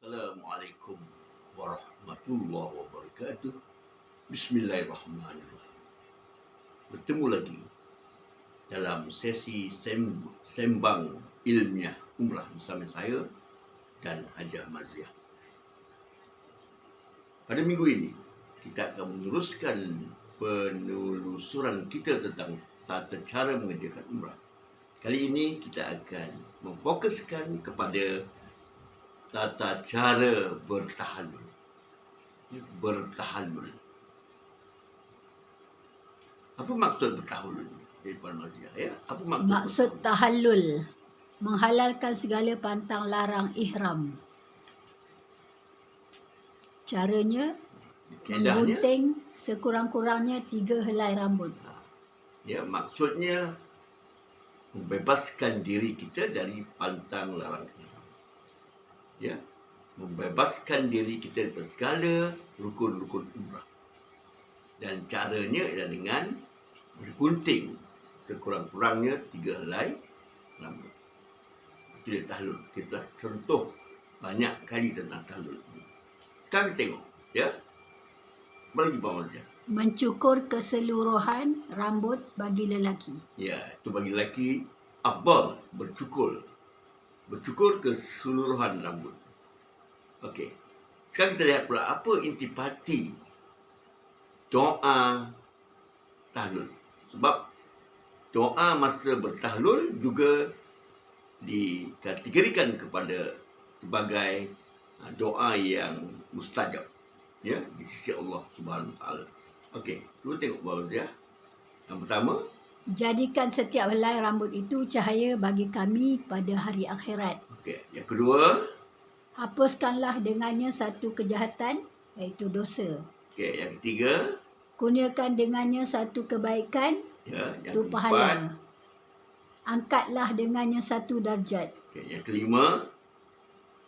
Assalamualaikum warahmatullahi wabarakatuh. Bismillahirrahmanirrahim. Bertemu lagi dalam sesi sembang ilmiah umrah bersama saya dan Hajah Maziah. Pada minggu ini, kita akan meneruskan penelusuran kita tentang tata cara mengerjakan umrah. Kali ini kita akan memfokuskan kepada tata cara bertahallul. Bertahallul. Apa maksud bertahallul? Puan Maziah, ya? Apa Maksud tahallul, menghalalkan segala pantang larang ihram. Caranya, menggunting sekurang-kurangnya 3 helai rambut. Ya, maksudnya membebaskan diri kita dari pantang larang ihram. Ya, membebaskan diri kita dari segala rukun-rukun umrah. Dan caranya adalah dengan bergunting sekurang-kurangnya 3 helai rambut. Itu dia tahallul. Kita telah sentuh banyak kali tentang tahallul ini. Sekarang kita tengok, ya. Apa lagi Pak Maziah? Mencukur keseluruhan rambut bagi lelaki. Ya, itu bagi lelaki afdal bercukur. Bercukur keseluruhan rambut. Okey. Sekarang kita lihat pula apa intipati doa tahlul. Sebab doa masa bertahlul juga dikategorikan kepada sebagai doa yang mustajab, ya, di sisi Allah Subhanahu Wa Taala. Okey, cuba tengok bawah dia. Yang pertama, jadikan setiap helai rambut itu cahaya bagi kami pada hari akhirat. okey, yang kedua, hapuskanlah dengannya satu kejahatan, iaitu dosa. okey, yang ketiga, kurniakan dengannya satu kebaikan, ya, yang itu keempat, pahala. Angkatlah dengannya satu darjat. okey, yang kelima,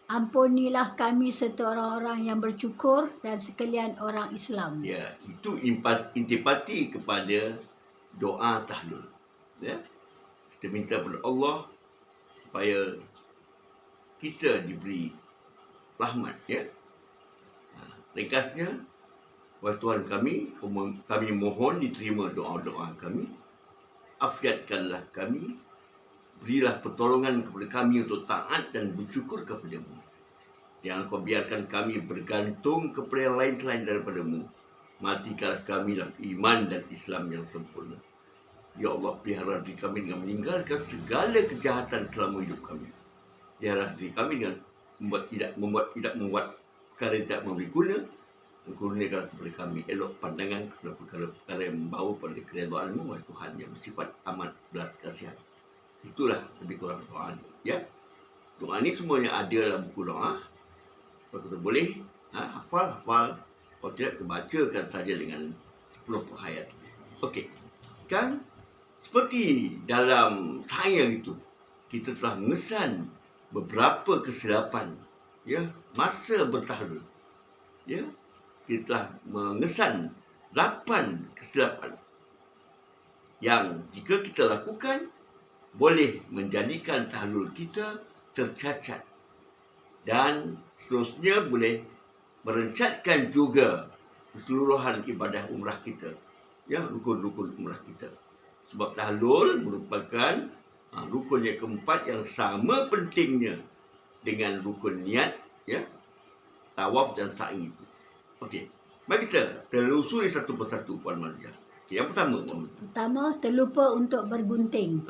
ampunilah kami serta orang-orang yang bercukur dan sekalian orang Islam. ya, itu intipati kepada doa tahlul. Ya. Kita minta kepada Allah supaya kita diberi rahmat, ya. Ringkasnya, wahai Tuhan kami mohon diterima doa-doa kami. Afiatkanlah kami, berilah pertolongan kepada kami untuk taat dan bersyukur kepada-Mu. Jangan Kau biarkan kami bergantung kepada yang lain selain daripada-Mu. Matikanlah kami dalam iman dan Islam yang sempurna. Ya Allah, pelihara diri kami dengan meninggalkan segala kejahatan selama hidup kami. Pelihara diri kami dengan tidak membuat perkara yang tidak memberi guna. Kurniakanlah kepada kami elok pandangan kepada perkara-perkara yang membawa pada keredaan-Mu, wahai Tuhan yang bersifat amat belas kasihan. Itulah lebih kurang doa ni, ya. Doa ni semuanya ada dalam buku doa. Kalau kita boleh hafal. Kalau tidak, kita bacakan saja dengan 10 ayat. Okey. Kan seperti dalam saya itu, kita telah mengesan beberapa kesilapan, ya, masa bertahlul. Ya, kita telah mengesan 8 kesilapan yang jika kita lakukan boleh menjadikan tahlul kita tercacat, dan seterusnya boleh merencatkan juga keseluruhan ibadah umrah kita, ya, rukun-rukun umrah kita. Sebab tahlul merupakan rukun yang keempat yang sama pentingnya dengan rukun niat, ya, tawaf dan sa'i itu. Okey, mari kita telusuri satu persatu Puan Maziah. Okay, yang pertama, Puan Maziah. Pertama, terlupa untuk bergunting.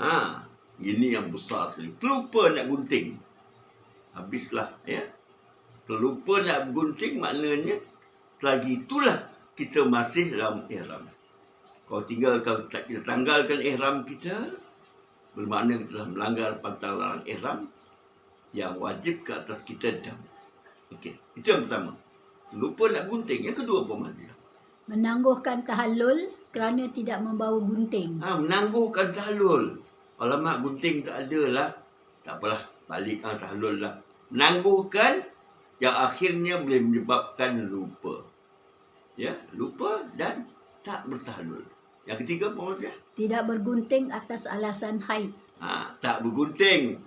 Ini yang besar sekali. Terlupa nak gunting. Habislah, ya. Terlupa nak gunting maknanya lagi itulah kita masih dalam ihram. Kalau kita tanggalkan ihram kita, bermakna kita telah melanggar pantang larang ihram yang wajib ke atas kita dam. Okey, itu yang pertama. Terlupa nak gunting. Yang kedua, Puan Maziah. Menangguhkan tahallul kerana tidak membawa gunting. Menangguhkan tahallul. Alamak, gunting tak ada lah. Tak apalah, balik tahallul lah. Menangguhkan yang akhirnya boleh menyebabkan lupa. Ya, lupa dan tak bertahlul. Yang ketiga, Puan Maziah. Tidak bergunting atas alasan haid. Tak bergunting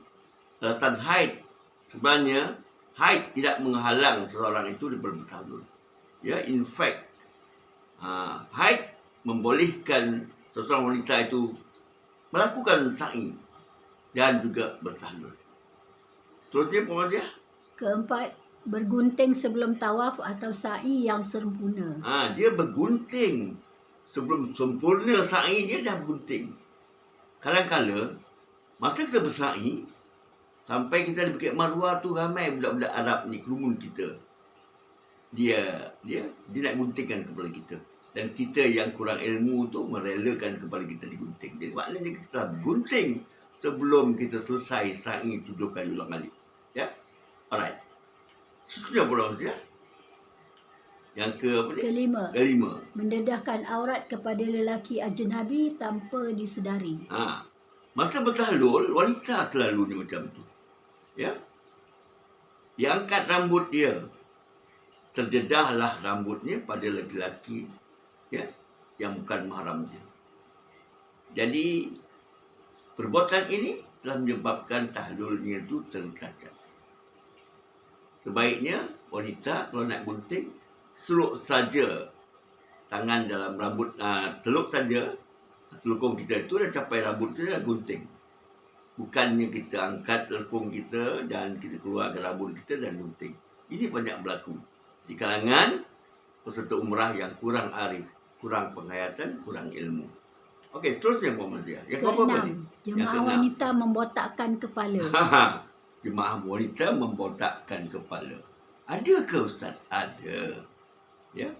alasan haid. Sebenarnya haid tidak menghalang seseorang itu daripada bertahlul. Ya, in fact, haid membolehkan seseorang wanita itu melakukan sa'i dan juga bertahlul. Seterusnya, Puan Mazia. Keempat, bergunting sebelum tawaf atau sa'i yang sempurna. Dia bergunting. Sebelum sempurna sa'i, dia dah bergunting. Kadang-kala, masa kita bersa'i, sampai kita di Bukit Marwah tu ramai budak-budak Arab ni, kerumun kita. Dia nak guntingkan kepala kita. Dan kita yang kurang ilmu tu merelakan kepala kita digunting. Jadi maknanya kita telah bergunting sebelum kita selesai sa'i 7 kali ulang alik. Ya? Alright. Seterusnya Puan Mazia. Yang Kelima. Kelima. Mendedahkan aurat kepada lelaki ajnabi tanpa disedari. Masa bertahlul, wanita selalunya macam tu. Ya. Dia angkat rambut dia. Terdedahlah rambutnya pada lelaki, ya, yang bukan mahram dia. Jadi perbuatan ini telah menyebabkan tahlulnya itu tercacat. Sebaiknya wanita kalau nak gunting, seruk saja tangan dalam rambut, teluk saja telukung kita itu dan capai rambut kita dan gunting. Bukannya kita angkat telukung kita dan kita keluarkan rambut kita dan gunting. Ini banyak berlaku di kalangan peserta umrah yang kurang arif, kurang penghayatan, kurang ilmu. Okey, seterusnya Puan Mazia. Yang keberapa ni? Jemaah wanita membotakkan kepala. Jemaah wanita membotakkan kepala. Adakah Ustaz? Ada. Ya.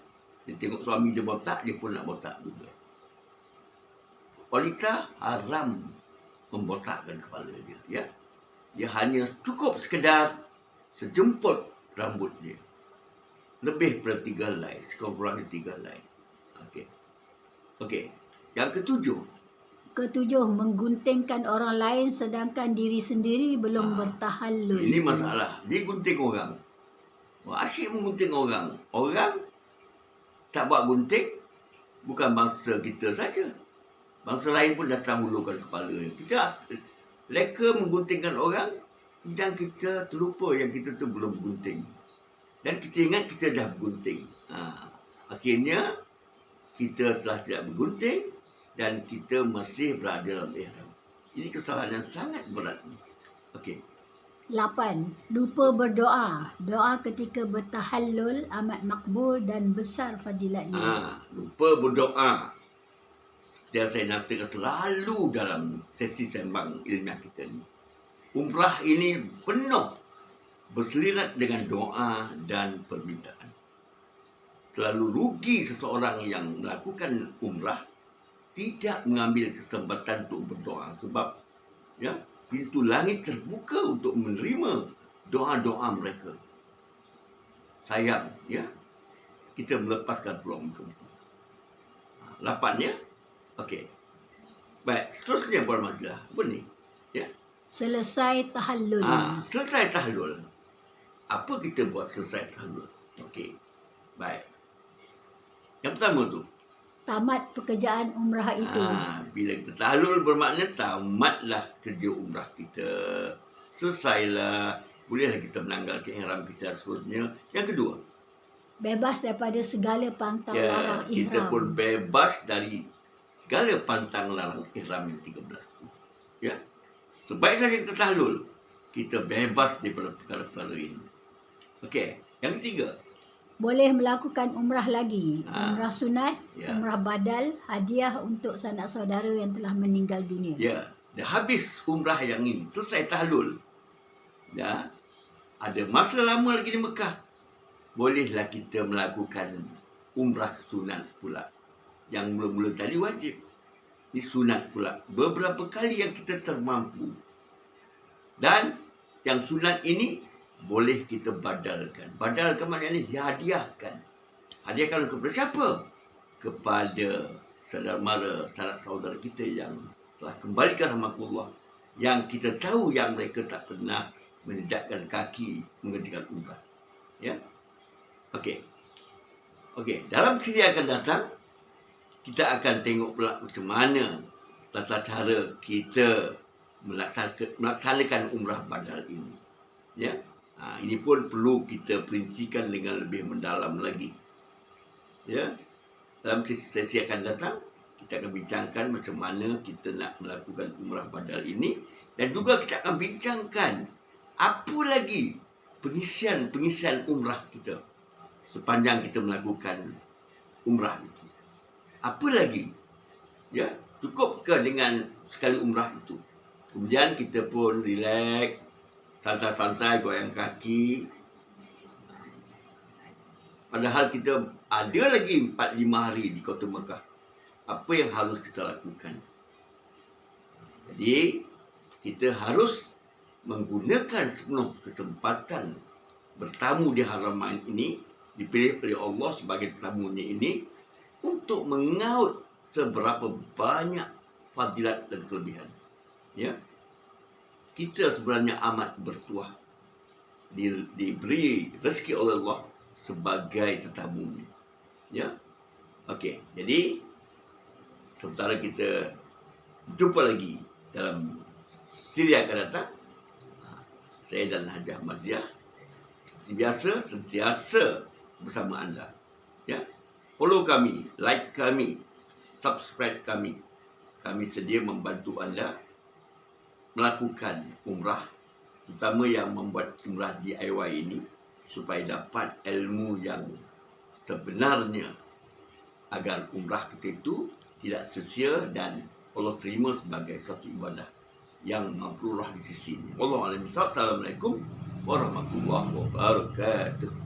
Dia tengok suami dia botak, dia pun nak botak juga. Wanita haram membotakkan kepala dia. Ya. Dia hanya cukup sekedar sejemput rambut dia. Lebih daripada 3 helai, sekurang-kurangnya 3 helai. Okey. Yang ketujuh, mengguntingkan orang lain sedangkan diri sendiri belum bertahallul. Ini masalah. Dia gunting orang. Asyik menggunting orang. Orang tak buat gunting, bukan bangsa kita saja. Bangsa lain pun datang hulurkan kepala. Kita leka mengguntingkan orang, dan kita terlupa yang kita tu belum gunting. Dan kita ingat kita dah bergunting. Akhirnya, kita telah tidak bergunting dan kita masih berada dalam ihram. Ini kesalahan yang sangat berat. Okey. 8. Lupa berdoa. Doa ketika bertahallul amat makbul dan besar fadilatnya. Lupa berdoa. Seperti yang saya nyatakan selalu dalam sesi sembang ilmiah kita ni. Umrah ini penuh berselirat dengan doa dan permintaan. Terlalu rugi seseorang yang melakukan umrah tidak mengambil kesempatan untuk berdoa. Sebab ya, pintu langit terbuka untuk menerima doa-doa mereka. Sayang, ya, kita melepaskan peluang itu. 8 ya? Okey. Baik, seterusnya Puan Mazia. Apa ni? Ya. Selesai tahallul. Selesai tahallul. Apa kita buat selesai tahallul? Okey. Baik. Yang pertama tu, tamat pekerjaan umrah itu. Bila kita tahallul bermakna tamatlah kerja umrah kita. Selesailah. Bolehlah kita menanggalkan ihram kita seterusnya. Yang kedua, bebas daripada segala pantang larang ihram. Kita pun bebas dari segala pantang larang ihram yang 13 tu. Ya. Sebaik saja kita tahlul, kita bebas daripada perkara-perkara ini. Okey. Yang ketiga, boleh melakukan umrah lagi. Umrah sunat, ya. Umrah badal, hadiah untuk sanak saudara yang telah meninggal dunia. Ya. Dah habis umrah yang ini, selesai tahlul. Ya. Ada masa lama lagi di Mekah. Bolehlah kita melakukan umrah sunat pula. Yang mula-mula tadi wajib. Ini sunat pula. Beberapa kali yang kita termampu. Dan yang sunat ini boleh kita badalkan. Badalkan maknanya hadiahkan. Hadiahkan kepada siapa? Kepada saudara mara, sanak saudara kita yang telah kembalikan rahmatullah. Yang kita tahu yang mereka tak pernah menjejakkan kaki mengerjakan umrah. Ya. Okey. Dalam siri akan datang, kita akan tengok pula macam mana tata cara kita melaksanakan umrah badal ini. Ya. Ini pun perlu kita perincikan dengan lebih mendalam lagi. Ya, dalam sesi akan datang kita akan bincangkan macam mana kita nak melakukan umrah badal ini, dan juga kita akan bincangkan apa lagi pengisian umrah kita sepanjang kita melakukan umrah itu. Apa lagi? Ya, cukupkah dengan sekali umrah itu? Kemudian kita pun relax, santai-santai, goyang kaki. Padahal kita ada lagi 4-5 hari di Kota Mekah. Apa yang harus kita lakukan? Jadi, kita harus menggunakan sepenuh kesempatan bertamu di Haramain ini, dipilih oleh Allah sebagai tetamunya ini, untuk mengaut seberapa banyak fadilat dan kelebihan. Ya, kita sebenarnya amat bertuah diberi rezeki oleh Allah sebagai tetamunya. Ya, okey. Jadi sementara kita jumpa lagi dalam siri akan datang, saya dan Haji Ahmad Zia seperti biasa sentiasa bersama anda. Ya, follow kami, like kami, subscribe kami. Kami sedia membantu anda melakukan umrah, terutama yang membuat umrah DIY ini, supaya dapat ilmu yang sebenarnya, agar umrah kita itu tidak sia-sia dan Allah terima sebagai suatu ibadah yang mabrurah di sisinya. Wallahualam. Assalamualaikum warahmatullahi wabarakatuh.